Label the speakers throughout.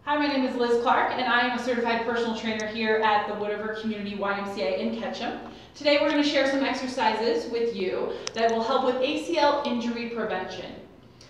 Speaker 1: Hi, my name is Liz Clark, and I am a certified personal trainer here at the Woodriver Community YMCA in Ketchum. Today we're going to share some exercises with you that will help with ACL injury prevention.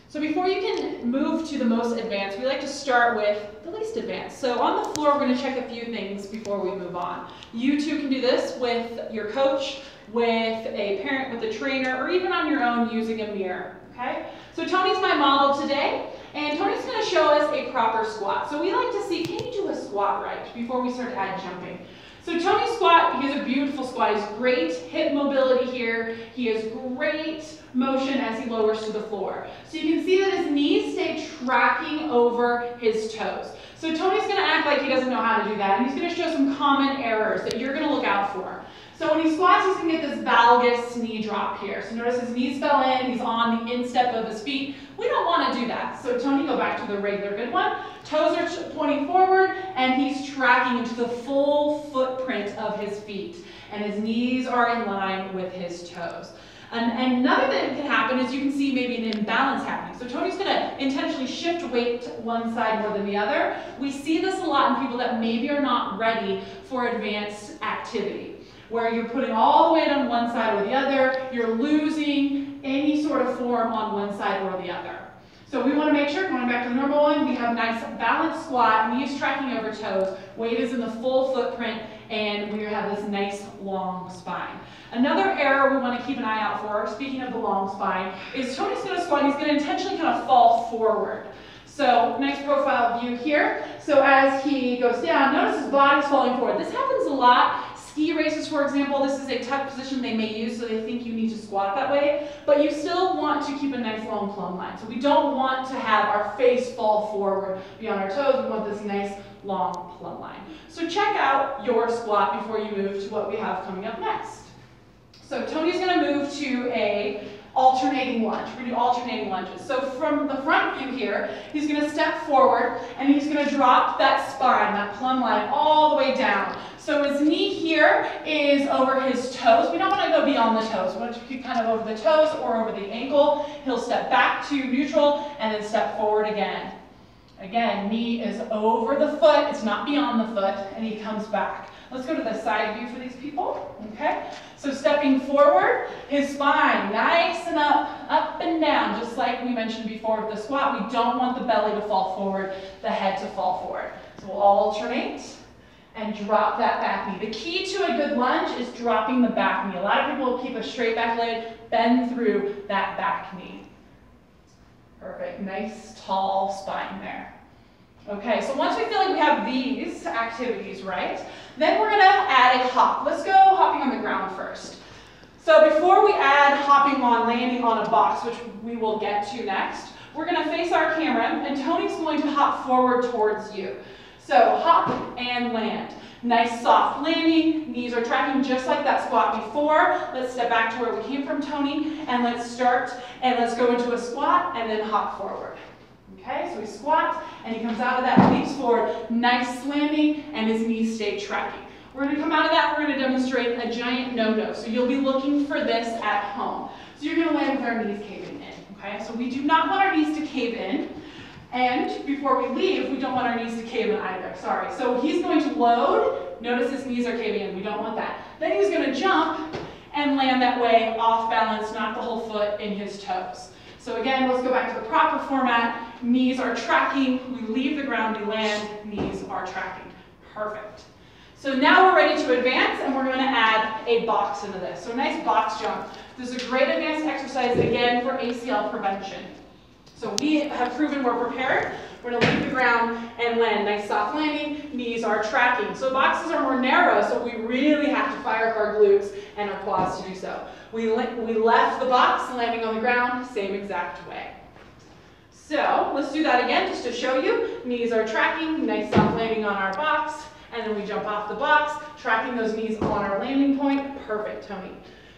Speaker 1: So before you can move to the most advanced, we like to start with the least advanced. So on the floor, we're going to check a few things before we move on. You too can do this with your coach, with a parent, with a trainer, or even on your own using a mirror. Okay? So Tony's my model today, and Tony's going to show us a proper squat. So we like to see, can you do a squat right before we start to add jumping? So Tony's squat, he has a beautiful squat. He has great hip mobility here. He has great motion as he lowers to the floor. So you can see that his knees stay tracking over his toes. So Tony's going to act like he doesn't know how to do that, and he's going to show some common errors that you're going to look out for. So when he squats, he's going to get this valgus knee drop here. So notice his knees fell in, he's on the instep of his feet. We don't want to do that. So Tony, go back to the regular good one. Toes are pointing forward, and he's tracking into the full footprint of his feet. And his knees are in line with his toes. And another thing that can happen is you can see maybe an imbalance happening. So Tony's going to intentionally shift weight to one side more than the other. We see this a lot in people that maybe are not ready for advanced activity, where you're putting all the weight on one side or the other, you're losing any sort of form on one side or the other. So we want to make sure, going back to the normal one, we have a nice balanced squat, knees tracking over toes, weight is in the full footprint, and we have this nice long spine. Another error we want to keep an eye out for, speaking of the long spine, is Tony's going to squat and he's going to intentionally kind of fall forward. So nice profile view here. So as he goes down, notice his body's falling forward. This happens a lot. Ski races, for example, this is a tuck position they may use, so they think you need to squat that way, but you still want to keep a nice long plumb line. So we don't want to have our face fall forward beyond our toes. We want this nice long plumb line. So check out your squat before you move to what we have coming up next. So Tony's going to move to a alternating lunge. We're going to do alternating lunges. So from the front view here, he's going to step forward and he's going to drop that spine, that plumb line, all the way down. So his knee here is over his toes. We don't want to go beyond the toes. We want to keep kind of over the toes or over the ankle. He'll step back to neutral and then step forward again. Again, knee is over the foot. It's not beyond the foot, and he comes back. Let's go to the side view for these people, okay? So stepping forward, his spine nice and up and down, just like we mentioned before with the squat. We don't want the belly to fall forward, the head to fall forward. So we'll alternate and drop that back knee. The key to a good lunge is dropping the back knee. A lot of people will keep a straight back leg, bend through that back knee. Perfect, nice tall spine there. Okay, so once we feel like we have these activities right, then we're going to add a hop. Let's go hopping on the ground first. So before we add hopping on landing on a box, which we will get to next, we're going to face our camera, and Tony's going to hop forward towards you. So hop and land. Nice soft landing, knees are tracking just like that squat before. Let's step back to where we came from, Tony, and let's start, and let's go into a squat and then hop forward. Okay, so he squats and he comes out of that, leaps forward, nice landing, and his knees stay tracking. We're going to come out of that, we're going to demonstrate a giant no-no. So you'll be looking for this at home. So you're going to land with our knees caving in, okay? So we do not want our knees to cave in. And before we leave, we don't want our knees to cave in either, sorry. So he's going to load, notice his knees are caving in, we don't want that. Then he's going to jump and land that way, off balance, knock the whole foot in his toes. So again, let's go back to the proper format. Knees are tracking, we leave the ground, we land, knees are tracking. Perfect. So now we're ready to advance, and we're going to add a box into this. So a nice box jump. This is a great advanced exercise, again, for ACL prevention. So we have proven we're prepared. We're going to leave the ground and land. Nice soft landing, knees are tracking. So boxes are more narrow, so we really have to fire our glutes and our quads to do so. We left the box, landing on the ground, same exact way. So let's do that again just to show you. Knees are tracking, nice soft landing on our box, and then we jump off the box, tracking those knees on our landing point. Perfect, Tony.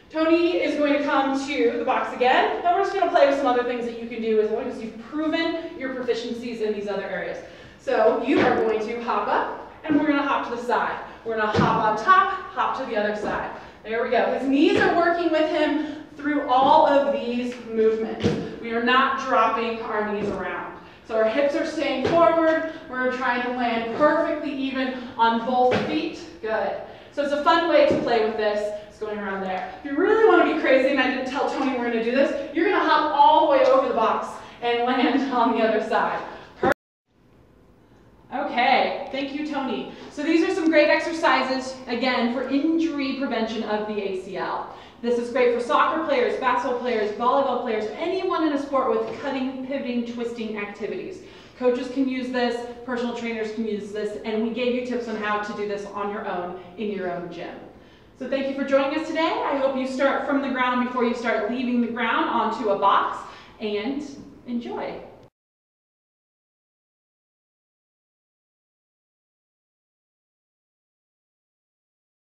Speaker 1: Tony is going to come to the box again, and we're just going to play with some other things that you can do as long as you've proven your proficiencies in these other areas. So you are going to hop up, and we're going to hop to the side. We're going to hop on top, hop to the other side. There we go. His knees are working with him through all of these movements. We are not dropping our knees around. So our hips are staying forward. We're trying to land perfectly even on both feet. Good. So it's a fun way to play with this. It's going around there. If you really want to be crazy, and I didn't tell Tony we're going to do this, you're going to hop all the way over the box and land on the other side. Okay, thank you, Tony. So these are some great exercises, again, for injury prevention of the ACL. This is great for soccer players, basketball players, volleyball players, anyone in a sport with cutting, pivoting, twisting activities. Coaches can use this, personal trainers can use this, and we gave you tips on how to do this on your own in your own gym. So thank you for joining us today. I hope you start from the ground before you start leaving the ground onto a box, and enjoy.